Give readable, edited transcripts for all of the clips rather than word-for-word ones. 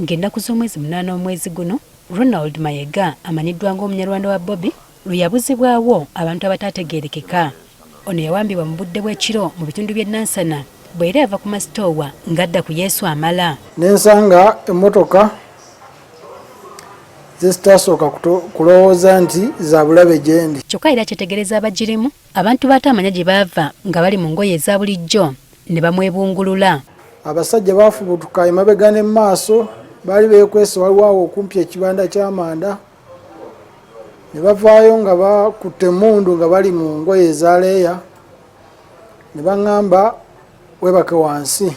ng'ennaku z'omwezi 8 omwezi guno Ronald Mayega amanyiddwa ng'omunyarwanda wa Bobby lwe yabuzibwawo abantu abataategeerekeka. Ono yawambibwa mu budde bw'ekiro mu bitundu by'e Nansana bw'era yava ku masitoowa ng'adda ku Yesu amala. Nensanga emmotoka zisitasooka kulowooza nti za bulabe gye ndi. Kyokka era kyetegereza abagirimu abantu baatamanya gye baava nga bali mu ngoye eza bulijjo ne bamwebungulula. Abasajja baafubutuka emabega ne maaso baali beekwese waliwo awo okumpi ekibanda ky'amanda ne bavaayo nga bakutte emmundu nga bali mu ngoye eza leeya ne baŋŋamba webake wansi.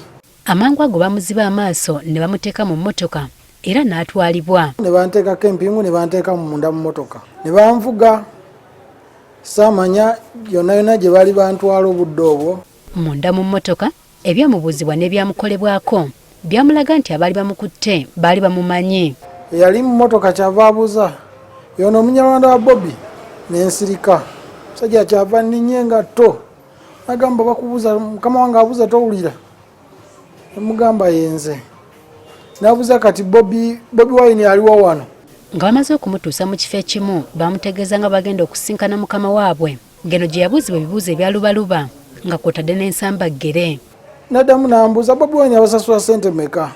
Amangu ago bamuziba amaaso ne bamuteeka mu mmotoka era n'atwalibwa. Ne banteekako empingu ne banteeka munda mu mmotoka ne banvuga saamanya yonna yonna gye baali bantwala obudde obwo. Munda mu mmotoka ebyamubuuzibwa n'ebyamukolebwako byamulaga nti abaali bamukutte baali bamumanyi. Eyali mu mmotoka kyava abuuza yono omunyarwanda wa Bobby n'ensirika musajja kyava nninye engatto agamba bakubuuza mukama wange abuuza towulira emugamba yenze n'abuuza kati Bobby Wine aliwo wano. Nga bamaze okumutuusa mu kifo ekimu bamutegeeza nga bagenda okusinkana mukama waabwe ngeno gye yabuuzibwa ebibuuzo ebyalubaluba nga kwotadde n'ensambaggere. Naddamu n'ambuuza Bobby Wine abasasula ssente meka?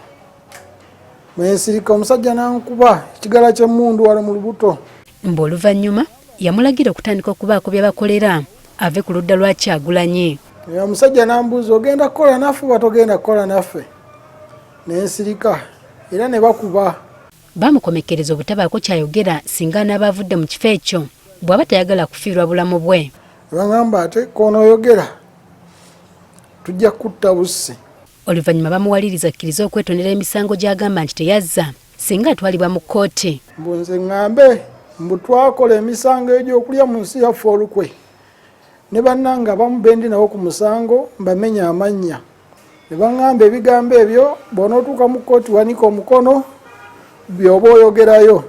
Mwensirika omusajja n'ankuba ekigala ky'emmundu wala mu lubuto. Oluvannyuma yamulagira okutandika okubaako byabakolera ave ku ludda lwa Kyagulanyi. Omusajja n'ambuuza ogenda kukola naffe oba togenda kukola naffe? N'ensirika era ne bakuba. Bamukomekereza obutabaako kyayogera singa anaaba avudde mu kifo ekyo bw'aba tayagala kufiirwa bulamu bwe. Bangamba ate k'onooyogera tujja kutta busse. Oluvannyuma bamuwaliriza akkiriza okwetondera emisango gy'agamba nti teyazza singa atwalibwa mu kkooti. Nze ŋŋambe mbu twakola emisango egy'okulya mu nsi yaffe olukwe ne bannange abamu bendi nabo ku musango mbamenya amannya ne baŋŋamba ebigambo ebyo bw'onootuuka mu kkooti wanika omukono by'oba oyogerayo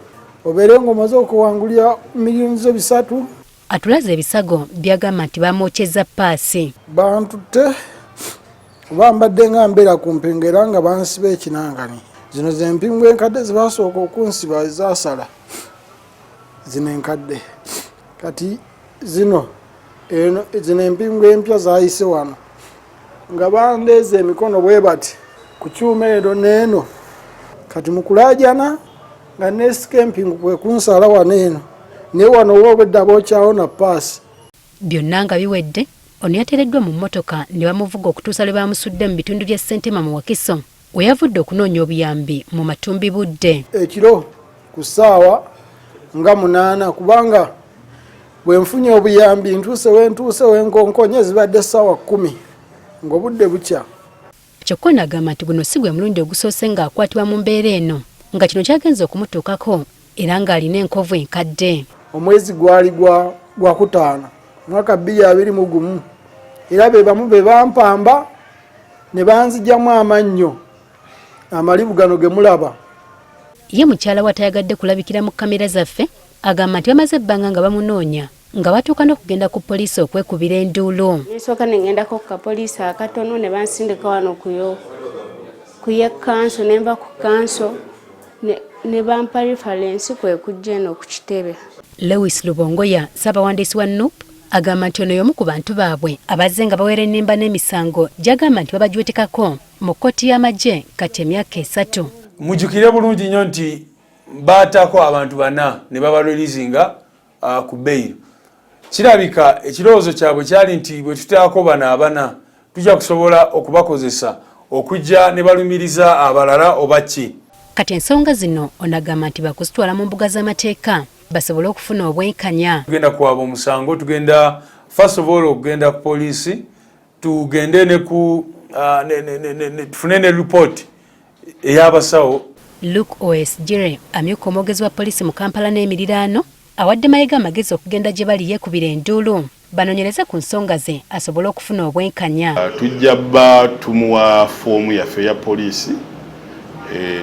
obeere ng'omaze okuwangulira miliyoni zo 3. Atulaze ebisago byagamba nti bamwokyeza paasi. Bantutte bambadde nga mbeera ku mpingo era nga bansiba ekinangani. Zino ze mpingo enkadde zibasooka okunsiba ezaasala zino enkadde kati zino empingo empya zaayise wano nga bandeeza emikono bwe bati ku kyuma eno n'eno kati mukulaajana nga neesika empingo kwe kunsala wano eno naye wano woobwedda bookyawo na paasi. Byonna nga biwedde ono yateereddwa mu mmotoka ne bamuvuga okutuusa lwe bamusudde mu bitundu bya Ssentema mu Wakiso we yavudde okunoonya obuyambi mu Matumbi Budde. Ekiro ku ssaawa nga 8 kubanga bwe nfunye obuyambi ntuuse wenkonkonye zibadde ssaawa 10 ng'obudde bukya. Kyokka n'agamba nti guno si gwe mulundi ogusoose ng'akwatibwa mu mbeera eno nga kino kyagenze okumutuukako era ng'alina enkovu enkadde. Omwezi gwali gwa kutaano mwaka 2021 era be bamu be bampamba ne banzigyamu amannyo amalibu gano ge mulaba. Ye mukyala we atayagadde kulabikira mu kamera zaffe agamba nti bamaze ebbanga nga bamunoonya nga batuuka n'okugenda ku poliisi okwekubira enduulu. Nsooka ne ngendako ku kapoliisi akatono ne bansindika wano ku ye kanso ne nva ku kanso ne bampa referensi kwe kujja eno ku kitebe. Lewis Lubongoya ssaabawandiisi wa NUP agamba nti ono y'omu ku bantu baabwe abazze nga bawera ennimba n'emisango gy'agamba nti babajwetekako mu kkooti y'amagye kati emyaka 3. Mujjukire bulungi nnyo nti baatako abantu 4 ne babalwirizinga ku bbeiro. Kirabika ekirowoozo kyabwe kyali nti bwe tutaako bano 4 tujja kusobola okubakozesa okujja ne balumiriza abalala oba ki. Kati ensonga zino onagamba nti bakuzitwala mu mbuga z'amateeka basobole okufuna obwenkanya. Tugenda kuwaba omusango, tugenda first of all okugenda ku poliisi, tugende ne ku tufune ne report ey'abasawo. Luke OSGire amyuka omwogezi wa poliisi mu Kampala n'emiriraano awadde Mayega amagezi okugenda gye bali yeekubira enduulu banoonyereze ku nsonga ze asobole okufuna obwenkanya. Tujja bba tumuwa foomu yaffe ya poliisi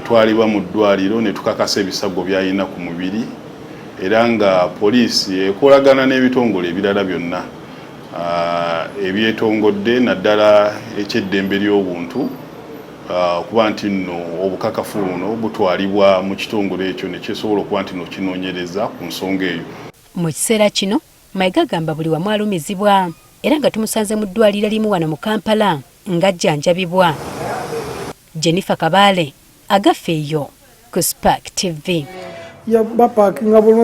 twalibwa mu ddwaliro ne tukakasa ebisago by'alina ku mubiri era nga poliisi ekolagana n'ebitongole ebirala byonna ebyetongodde naddala ekyeddembe ly'obuntu kuba nti nno obukakafu buno butwalibwa mu kitongole ekyo ne kyesobola okuba nti nno kinoonyereza ku nsonga eyo. Mu kiseera kino Mayiga agamba buli wamu alumizibwa era nga tumusanze mu ddwaliro limu wano mu Kampala ng'ajjanjabibwa. Jennifer Kabale agafeeyo ku Spark TV. Bapaakinga bulungi.